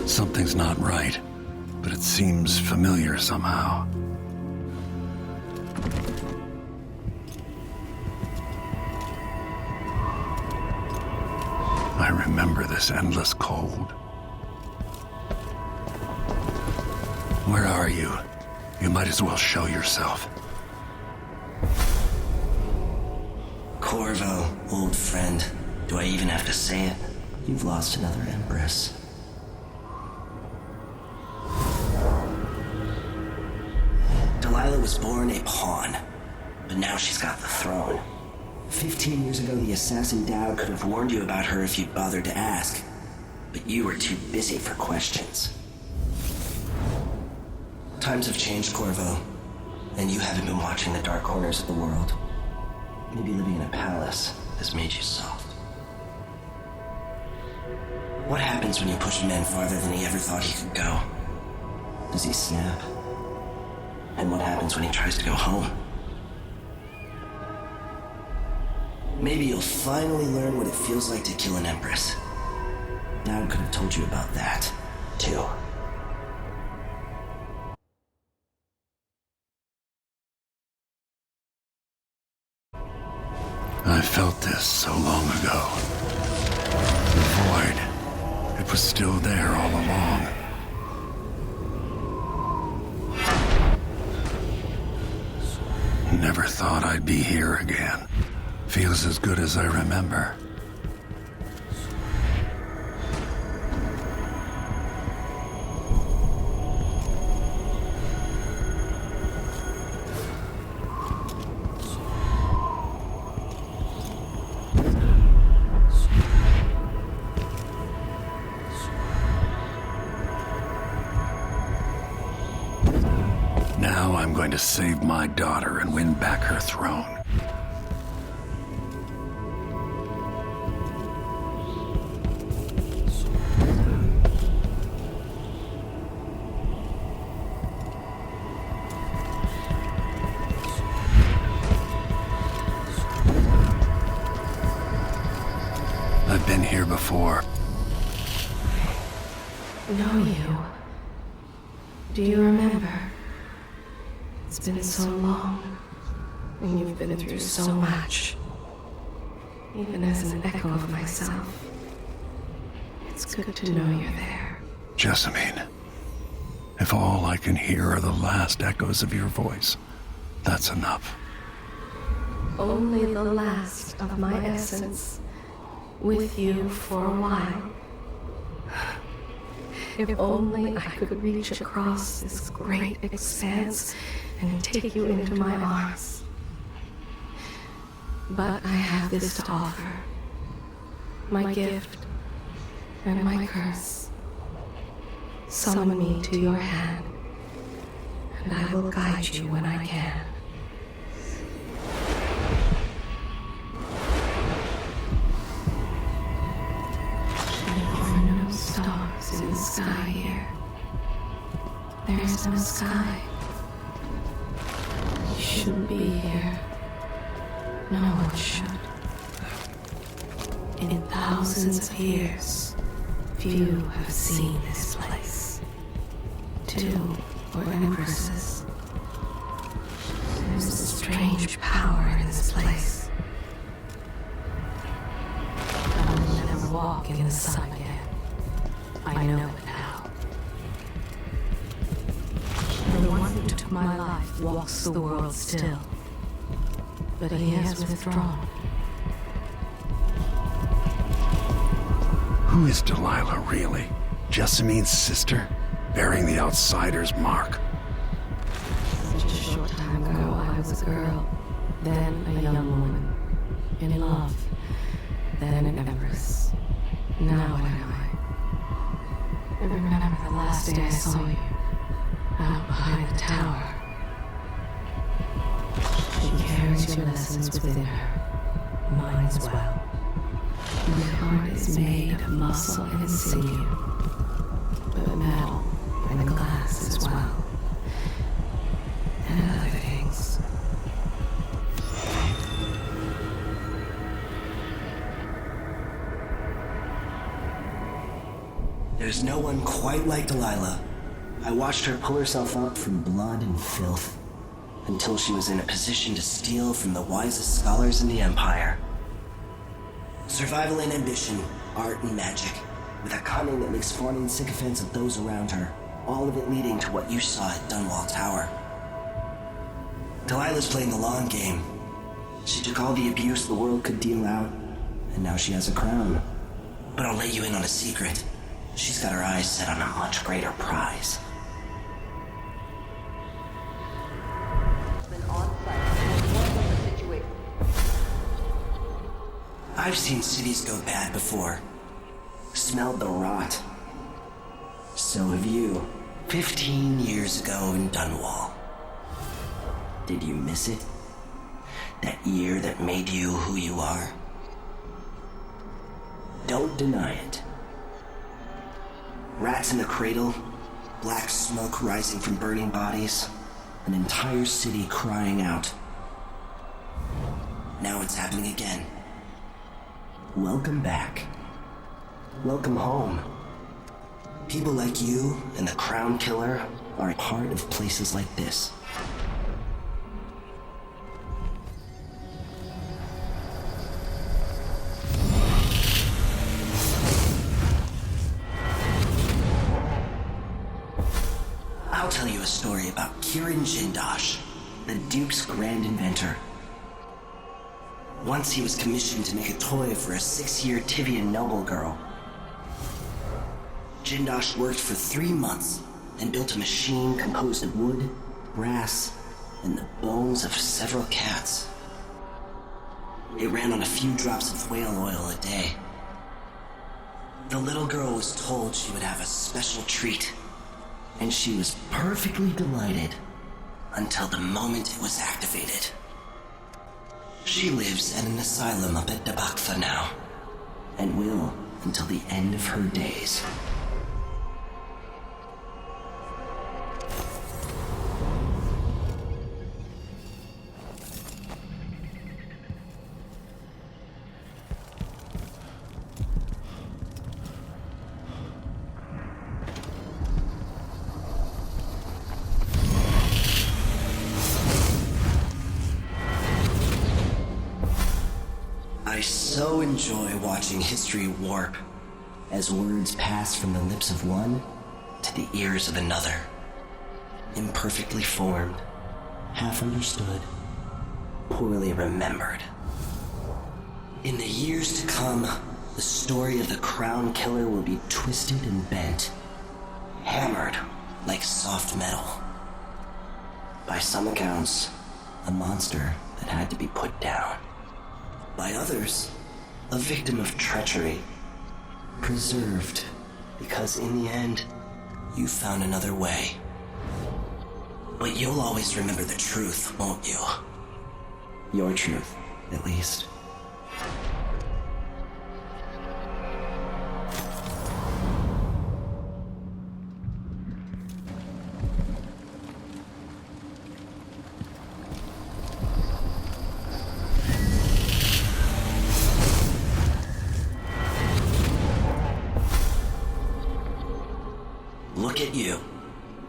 Something's not right, but it seems familiar somehow. I remember this endless cold. Where are you? You might as well show yourself. Corvo, old friend. Do I even have to say it? You've lost another Empress. Delilah was born a pawn, but now she's got the throne. 15 years ago, the assassin Dowd could have warned you about her if you'd bothered to ask, but you were too busy for questions. Times have changed, Corvo, and you haven't been watching the dark corners of the world. Maybe living in a palace has made you soft. What happens when you push a man farther than he ever thought he could go? Does he snap? And what happens when he tries to go home? Maybe you'll finally learn what it feels like to kill an Empress. Dowd could have told you about that, too. I felt this so long ago. The void. It was still there all along. Never thought I'd be here again. Feels as good as I remember. Now I'm going to save my daughter and win back her throne. I've been here before. Know you? Do you remember? It's been so long, and you've been through so much. Even as an echo of myself, it's good to know you're there. Jessamine, if all I can hear are the last echoes of your voice, that's enough. Only the last of my essence, with you for a while. If only I could reach across this great expanse and take you into my arms. But I have this to offer. My gift and my curse. Summon me to your hand, and I will guide you when I can. There are no stars in the sky here. There is no sky. You shouldn't be here. No one should. In thousands of years, few have seen this place. 2 were empresses. There's a strange power in this place. I will never walk in the sun again. I know it now. The one who took my life walks the world still, but he has withdrawn. Who is Delilah, really? Jessamine's sister? Bearing the outsider's mark? Such a short time ago, I was a girl, then a young woman, in love, then an empress. Now what am I? I remember the last day I saw you, out behind the tower. She carries your lessons within her, mine as well. My heart is made of muscle and sinew, but metal and glass as well, and other things. There's no one quite like Delilah. I watched her pull herself up from blood and filth until she was in a position to steal from the wisest scholars in the Empire. Survival and ambition, art and magic, with a cunning that makes fawning sycophants of those around her, all of it leading to what you saw at Dunwall Tower. Delilah's playing the long game. She took all the abuse the world could deal out, and now she has a crown. But I'll let you in on a secret. She's got her eyes set on a much greater prize. I've seen cities go bad before. Smelled the rot. So have you. 15 years ago in Dunwall. Did you miss it? That year that made you who you are? Don't deny it. Rats in the cradle, black smoke rising from burning bodies, an entire city crying out. Now it's happening again. Welcome back. Welcome home. People like you and the Crown Killer are a part of places like this. I'll tell you a story about Kirin Jindosh, the Duke's grand inventor. Once he was commissioned to make a toy for a 6-year Tivian noble girl. Jindosh worked for 3 months and built a machine composed of wood, brass, and the bones of several cats. It ran on a few drops of whale oil a day. The little girl was told she would have a special treat, and she was perfectly delighted until the moment it was activated. She lives at an asylum up at Dabakfa now, and will until the end of her days. I so enjoy watching history warp as words pass from the lips of one to the ears of another. Imperfectly formed, half understood, poorly remembered. In the years to come, the story of the Crown Killer will be twisted and bent, hammered like soft metal. By some accounts, a monster that had to be put down. By others, a victim of treachery, preserved because in the end, you found another way. But you'll always remember the truth, won't you? Your truth, at least. Look at you,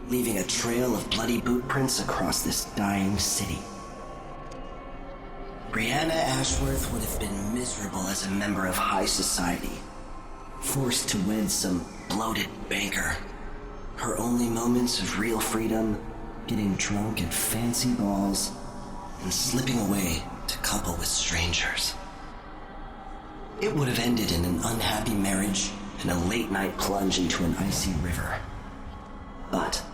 leaving a trail of bloody boot prints across this dying city. Brianna Ashworth would have been miserable as a member of high society, forced to wed some bloated banker. Her only moments of real freedom, getting drunk at fancy balls, and slipping away to couple with strangers. It would have ended in an unhappy marriage and a late-night plunge into an icy river. But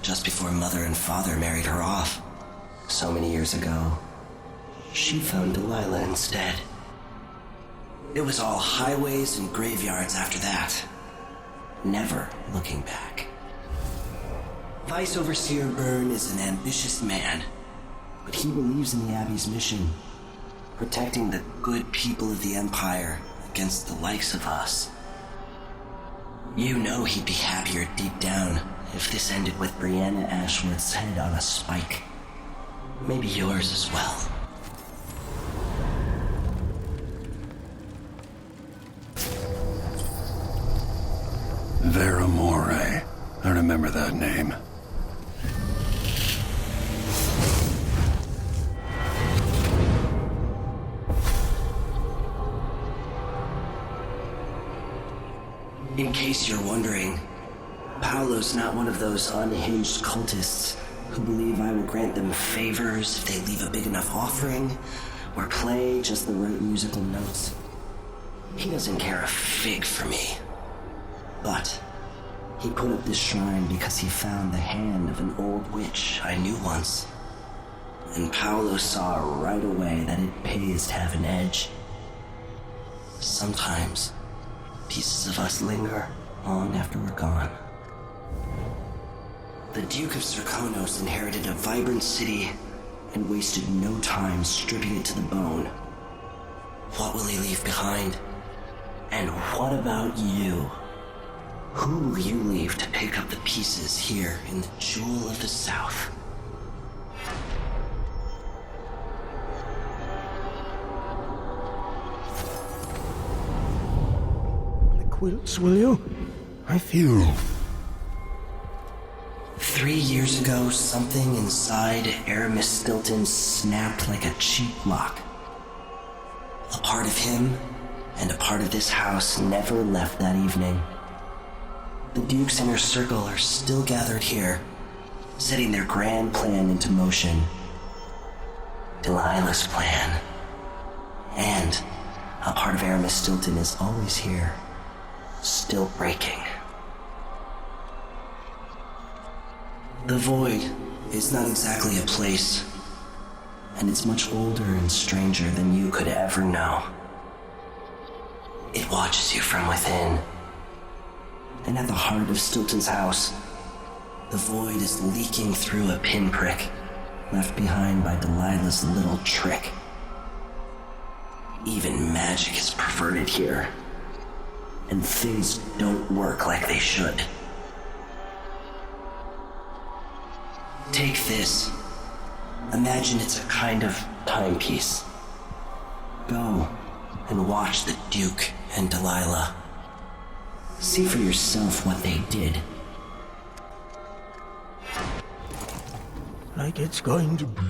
just before Mother and Father married her off, so many years ago, she found Delilah instead. It was all highways and graveyards after that, never looking back. Vice Overseer Byrne is an ambitious man, but he believes in the Abbey's mission, protecting the good people of the Empire against the likes of us. You know he'd be happier deep down if this ended with Brianna Ashworth's head on a spike. Maybe yours as well. Veramore. I remember that name. In case you're wondering, Paolo's not one of those unhinged cultists who believe I will grant them favors if they leave a big enough offering or play just the right musical notes. He doesn't care a fig for me. But he put up this shrine because he found the hand of an old witch I knew once. And Paolo saw right away that it pays to have an edge. Sometimes pieces of us linger long after we're gone. The Duke of Serkonos inherited a vibrant city and wasted no time stripping it to the bone. What will he leave behind? And what about you? Who will you leave to pick up the pieces here in the Jewel of the South? The quilts, will you? I feel... 3 years ago, something inside Aramis Stilton snapped like a cheap lock. A part of him and a part of this house never left that evening. The Duke's inner circle are still gathered here, setting their grand plan into motion. Delilah's plan. And a part of Aramis Stilton is always here, still breaking. The Void is not exactly a place, and it's much older and stranger than you could ever know. It watches you from within. And at the heart of Stilton's house, the Void is leaking through a pinprick left behind by Delilah's little trick. Even magic is perverted here, and things don't work like they should. Take this. Imagine it's a kind of timepiece. Go and watch the Duke and Delilah. See for yourself what they did. Like it's going to be.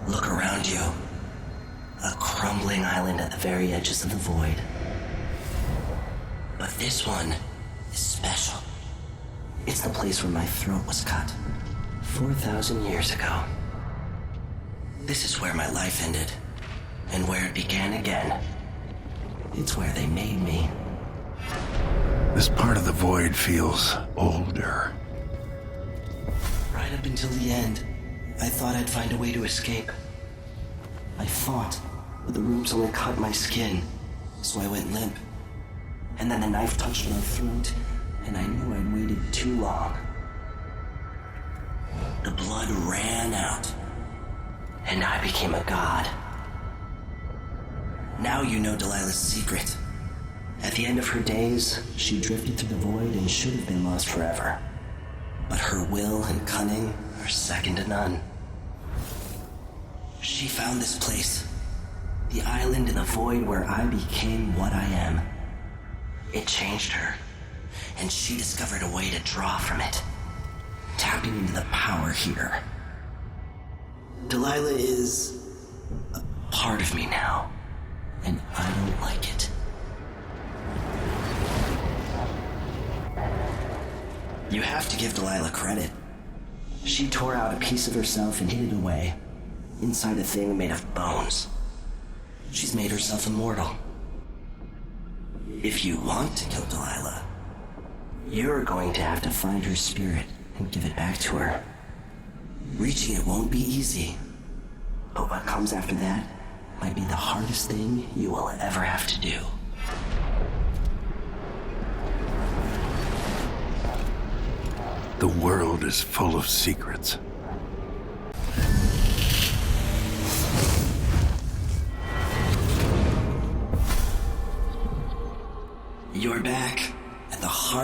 Look around you. A crumbling island at the very edges of the Void. But this one is special. It's the place where my throat was cut 4,000 years ago. This is where my life ended, and where it began again. It's where they made me. This part of the Void feels older. Right up until the end, I thought I'd find a way to escape. I fought, but the ropes only cut my skin, so I went limp. And then the knife touched my throat, and I knew I'd waited too long. The blood ran out, and I became a god. Now you know Delilah's secret. At the end of her days, she drifted through the Void and should have been lost forever. But her will and cunning are second to none. She found this place, the island in the Void where I became what I am. It changed her, and she discovered a way to draw from it, tapping into the power here. Delilah is a part of me now, and I don't like it. You have to give Delilah credit. She tore out a piece of herself and hid it away, inside a thing made of bones. She's made herself immortal. If you want to kill Delilah, you're going to have to find her spirit and give it back to her. Reaching it won't be easy, but what comes after that might be the hardest thing you will ever have to do. The world is full of secrets.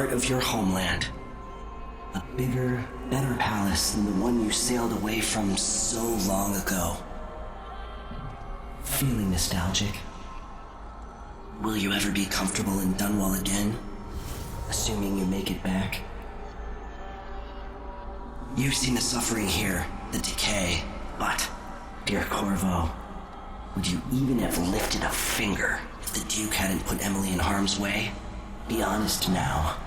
heart of your homeland. A bigger, better palace than the one you sailed away from so long ago. Feeling nostalgic? Will you ever be comfortable in Dunwall again? Assuming you make it back? You've seen the suffering here, the decay, but, dear Corvo, would you even have lifted a finger if the Duke hadn't put Emily in harm's way? Be honest now.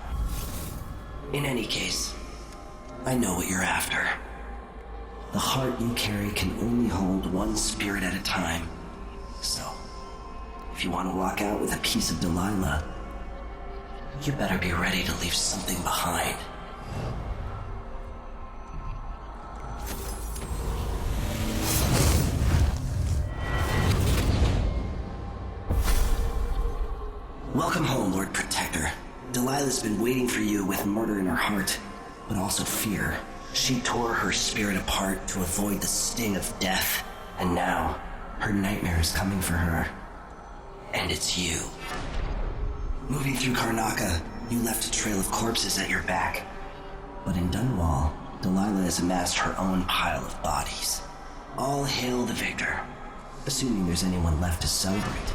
In any case, I know what you're after. The heart you carry can only hold one spirit at a time. So, if you want to walk out with a piece of Delilah, you better be ready to leave something behind. Welcome home, Lord Protector. Delilah's been waiting for you with murder in her heart, but also fear. She tore her spirit apart to avoid the sting of death, and now her nightmare is coming for her. And it's you. Moving through Karnaca, you left a trail of corpses at your back. But in Dunwall, Delilah has amassed her own pile of bodies. All hail the victor, assuming there's anyone left to celebrate.